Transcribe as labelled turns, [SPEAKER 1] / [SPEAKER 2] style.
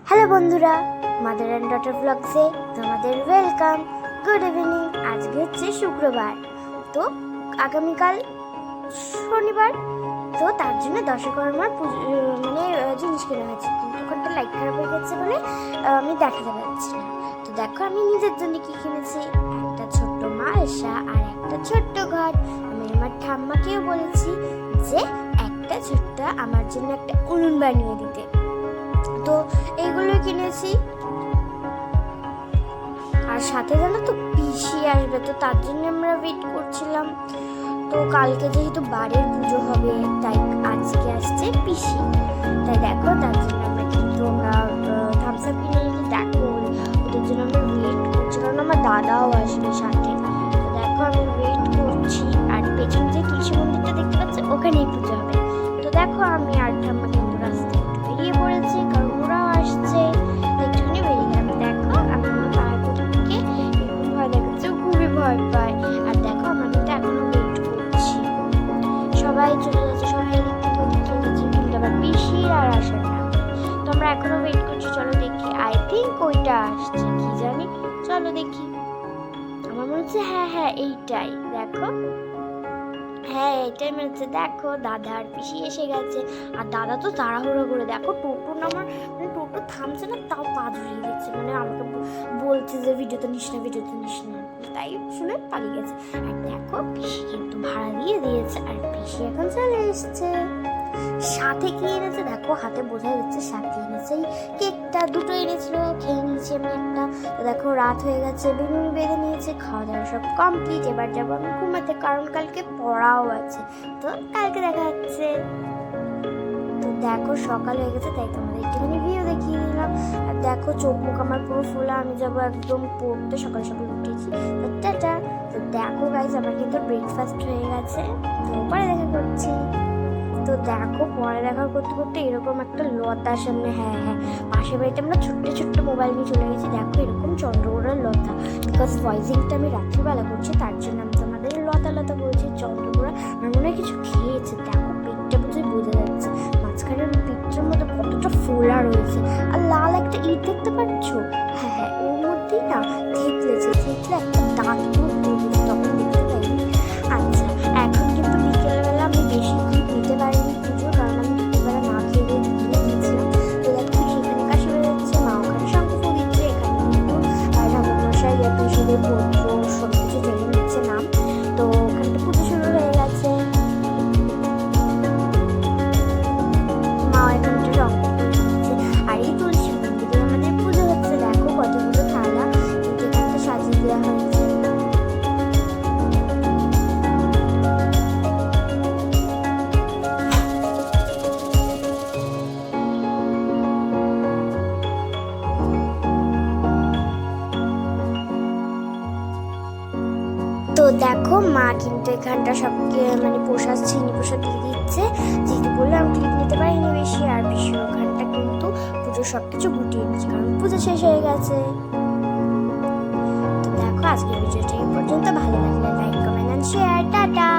[SPEAKER 1] Hello বন্ধুরা, mother and daughter ব্লগসে তোমাদের welcome. Good evening. আজকে হচ্ছে শুক্রবার, তো আগামীকাল শনিবার, তো তার জন্য দশকর্মার জিনিস কেনা হয়েছে, কিন্তু ওখানটা লাইট খারাপ হয়ে গেছে বলে আমি দেখাতে পারছি না। তো দেখো আমি নিজের জন্য কি কিনেছি, একটা ছোট্ট মালসা আর একটা ছোট্ট ঘর। আমি আমার ঠাম্মাকেও বলেছি যে একটা ছোট্ট আমার জন্য একটা উনুন বানিয়ে দিতে, তো এইগুলোই কিনেছি। আর সাথে জানো তো পিসি আসবে, তো তার জন্য আমরা ওয়েট করছিলাম। তো কালকে যেহেতু বাড়ির পুজো হবে, তাই আজকে আসছে পিসি, তাই দেখো তার জন্য আমরা থামস আপ কিনে নিয়েছি। দেখো ওদের জন্য আমরা ওয়েট করছি, কারণ আমার দাদাও আসবে সাথে। তো দেখো আমি ওয়েট করছি, আর পেছনে যে তুলসী মন্দিরটা দেখতে পাচ্ছি ওখানেই পুজো হবে। তো দেখো আমি আর ঠাম্মা কিন্তু রাস্তায় একটু বেরিয়ে পড়েছি, কারণ ওরাও আসছে, একটুখানি বেরিয়ে গেলাম। দেখো আমি আমার পায়ের কোথা থেকে এরকম ভয় দেখাচ্ছে, খুবই ভয় পায়। আর দেখো আমরা কিন্তু এখনো ওয়েট করছি, সবাই চলে যাচ্ছে, সবাই চলে যাচ্ছে, কিন্তু আবার পিসি আর আসার না। তো আমরা এখনো ওয়েট করছি, চলো দেখি। আই থিঙ্ক ওইটা আসছে, কি জানি, চলো দেখি। আমার মনে হচ্ছে হ্যাঁ এইটাই, দেখো হ্যাঁ এটাই মনে হচ্ছে। দেখো দাদা আর পিসি এসে গেছে, আর দাদা তো তাড়াহুড়ো করে, দেখো টোটো নামার টোটো থামছে না, তাও পা ধরিয়ে দিচ্ছে, আমাকে বলছে যে ভিডিওতে নিস না, তাই শুনে পালিয়ে গেছে। আর দেখো পিসি কিন্তু ভাড়া দিয়ে দিয়েছে, আর পিসি এখন চলে এসছে। সাথে কি এনেছে দেখো, হাতে বোঝা যাচ্ছে সাথে এনেছে এই কেকটা, দুটো এনেছিল, খেয়ে নিয়েছি আমি একটা। তো দেখো রাত হয়ে গেছে, বেলুন বেঁধে নিয়েছে, খাওয়া দাওয়া সব কমপ্লিট। এবার যাবো আমি ঘুমাতে, কারণ কালকে পড়াও আছে, তো কালকে দেখা যাচ্ছে। তো দেখো সকাল হয়ে গেছে, তাই তোমাদের একটুখানি ভিডিও দেখিয়ে দিলাম। আর দেখো চোখ মুখ আমার পুরো ফোলা, আমি যাবো একদম পড়তে, সকাল সকাল উঠেছি। তো টাটা। তো দেখো গাইজ আমার কিন্তু ব্রেকফাস্ট হয়ে গেছে, তো পরে দেখা করছি। তো দেখো পরে দেখা করতে করতে এরকম একটা লতার সামনে, হ্যাঁ পাশের বাড়িতে আমরা ছোট্ট মোবাইল নিয়ে চলে গেছি। দেখো এরকম চন্দ্রকোড়ার লতা, বিকজ ভয়েসিংটা আমি রাত্রিবেলা করছি, তার জন্য আমি তোমাদের লতা বলছি। চন্দ্রকোড়া আমার মনে হয় কিছু খেয়েছে, দেখো পেটটা বোঝা যাচ্ছে, মাঝখানে পেটের মধ্যে কতটা ফোলা রয়েছে, আর লাল একটা ইট দেখতে পাচ্ছ, হ্যাঁ ওর মধ্যেই না থেতলেছে একটা দাঁত পুরো বেরিয়েছে, তখন দেখতে পাইনি। আচ্ছা এখন কিন্তু বিকেলবেলা আমি বেশি দিতে পারিনি পুজো, কারণ আমি দুপুরবেলা না খেয়ে দিয়ে গিয়েছিলাম। তো দেখো সেখানে কাশি হয়ে যাচ্ছে, মা ওখানে শঙ্খ ফুল দিচ্ছে, এখানে কিন্তু ঠাকুরমশাই পিসিদের পৌত্র সব কিছু জেনে নিচ্ছে নাম। তো ওখানটা পুজো শুরু হয়ে গেছে, মা এখানটা শঙ্খ ফুল দিচ্ছে, আর এই তুলসী মন্দিরে আমাদের পুজো হচ্ছে। দেখো কতগুলো থালা কিন্তু এখানটা সাজিয়ে দেওয়া হয়েছে। তো দেখো মা কিন্তু এখানটা সবকে প্রসাদ চিনি প্রসাদ দিয়ে দিচ্ছে, যেহেতু বললে আমি ক্লিপ নিতে পারিনি বেশি। আর বেশি ওখানটা কিন্তু পুজো সবকিছু গুটিয়ে নিচ্ছে, কারণ পুজো শেষ হয়ে গেছে। তো দেখো আজকের ভিডিওটা এই পর্যন্ত, ভালো লাগলে like comment and share. Tata.